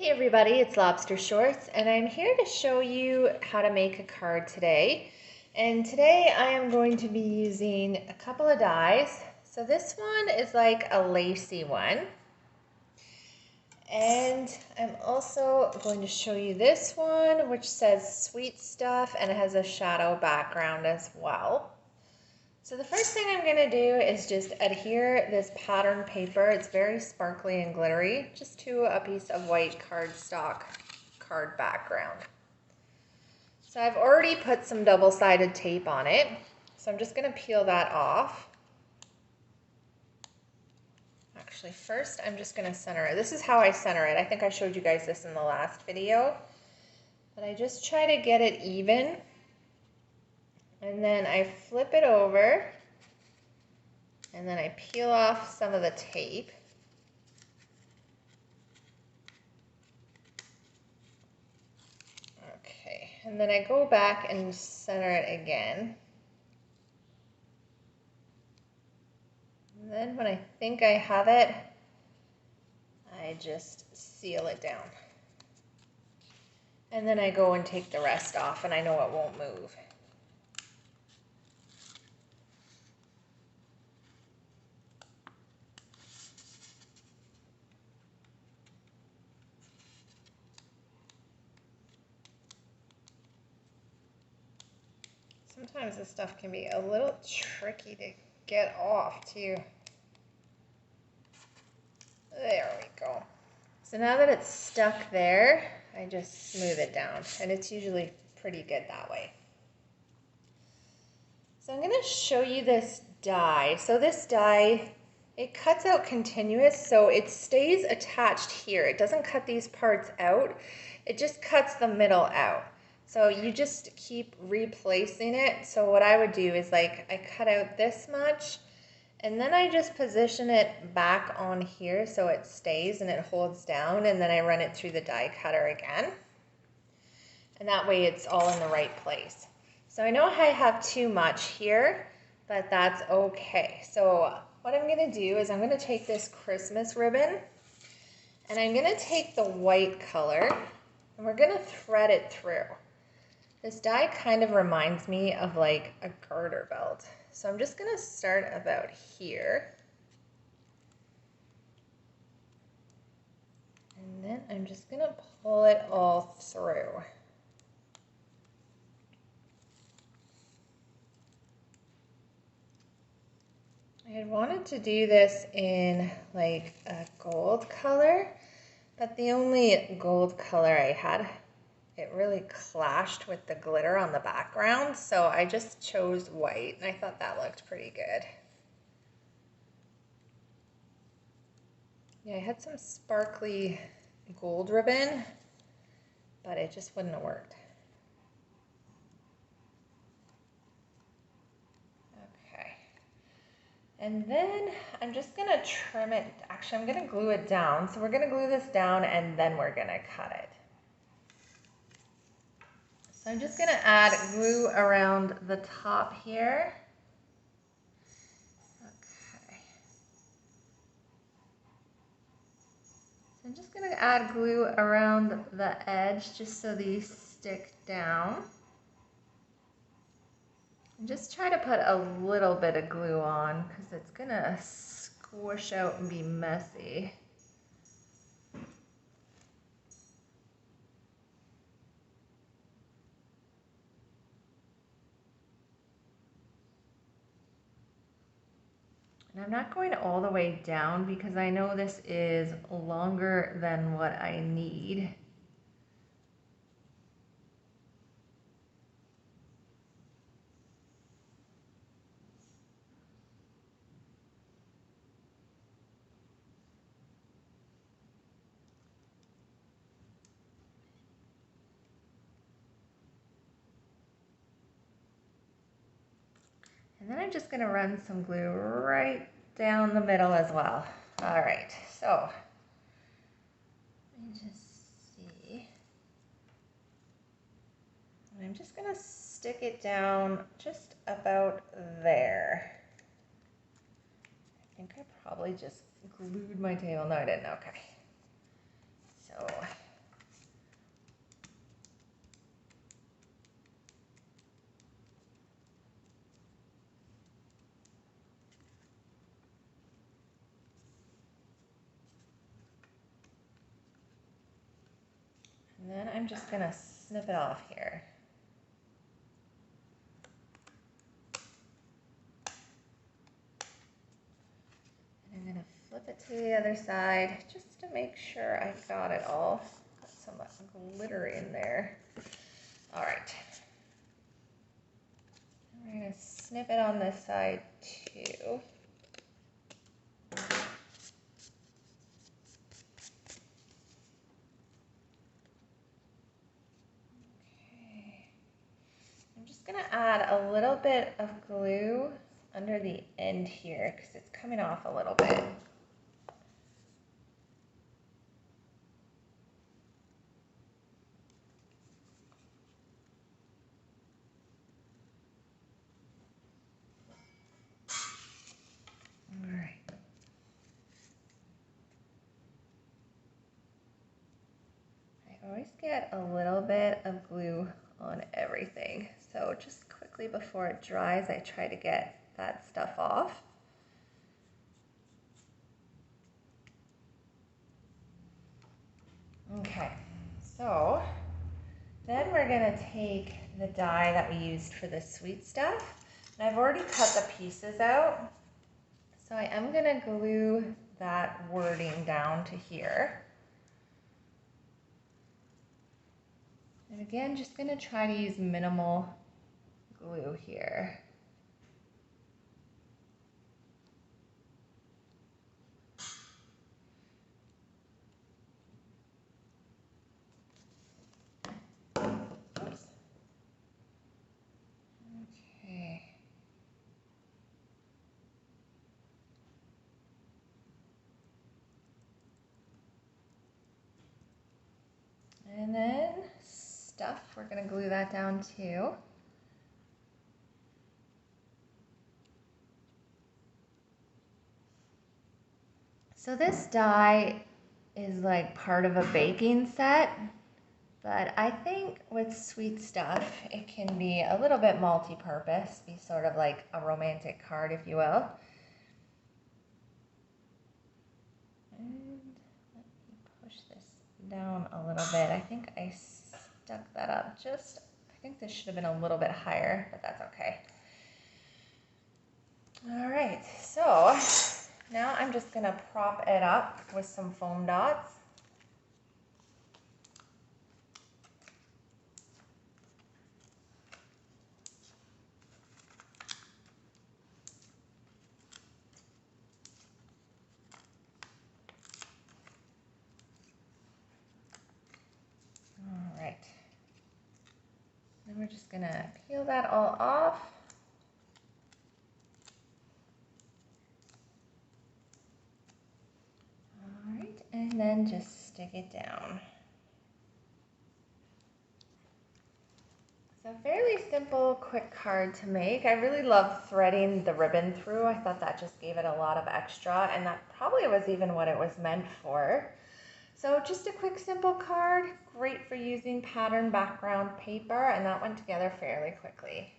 Hey everybody, it's Lobster Shorts, and I'm here to show you how to make a card today. And today I am going to be using a couple of dies. So this one is like a lacy one. And I'm also going to show you this one, which says Sweet Stuff, and it has a shadow background as well. So the first thing I'm going to do is just adhere this pattern paper. It's very sparkly and glittery, just to a piece of white cardstock card background. So I've already put some double-sided tape on it. So I'm just going to peel that off. Actually, first I'm just going to center it. This is how I center it. I think I showed you guys this in the last video. But I just try to get it even. And then I flip it over. And then I peel off some of the tape. Okay, and then I go back and center it again. And then when I think I have it, I just seal it down. And then I go and take the rest off, and I know it won't move. Sometimes this stuff can be a little tricky to get off too. There we go. So now that it's stuck there, I just smooth it down, and it's usually pretty good that way. So I'm going to show you this die. So this die, it cuts out continuous, so it stays attached here. It doesn't cut these parts out. It just cuts the middle out. So you just keep replacing it. So what I would do is like I cut out this much, and then I just position it back on here so it stays and it holds down, and then I run it through the die cutter again. And that way it's all in the right place. So I know I have too much here, but that's okay. So what I'm going to do is I'm going to take this Christmas ribbon, and I'm going to take the white color, and we're going to thread it through. This die kind of reminds me of like a garter belt. So I'm just going to start about here. And then I'm just going to pull it all through. I had wanted to do this in like a gold color, but the only gold color I had, it really clashed with the glitter on the background, so I just chose white, and I thought that looked pretty good. Yeah, I had some sparkly gold ribbon, but it just wouldn't have worked. Okay. And then I'm just going to trim it. Actually, I'm going to glue it down. So we're going to glue this down, and then we're going to cut it. So I'm just going to add glue around the top here. Okay. So I'm just going to add glue around the edge just so these stick down. And just try to put a little bit of glue on because it's going to squish out and be messy. And I'm not going all the way down because I know this is longer than what I need. And then I'm just going to run some glue right down the middle as well. All right, so let me just see. And I'm just going to stick it down just about there. I think I probably just glued my table. No, I didn't. Okay. So And then I'm just gonna snip it off here. And I'm gonna flip it to the other side just to make sure I got it all. Got some glitter in there. All right. We're gonna snip it on this side too. I'm just gonna add a little bit of glue under the end here because it's coming off a little bit. All right. I always get a little bit of glue on everything. So just quickly before it dries, I try to get that stuff off. Okay, so then we're gonna take the die that we used for the sweet stuff. And I've already cut the pieces out. So I am gonna glue that wording down to here. And again, just gonna try to use minimal glue here. Oops. Okay. And then stuff, we're gonna glue that down too. So this die is like part of a baking set, but I think with sweet stuff, it can be a little bit multi-purpose, be sort of like a romantic card, if you will. And let me push this down a little bit. I think I stuck that up just, I think this should have been a little bit higher, but that's okay. All right, so now I'm just gonna prop it up with some foam dots. All right, then we're just gonna peel that all off. All right, and then just stick it down. So fairly simple, quick card to make. I really love threading the ribbon through. I thought that just gave it a lot of extra, and that probably was even what it was meant for. So just a quick, simple card, great for using pattern background paper, and that went together fairly quickly.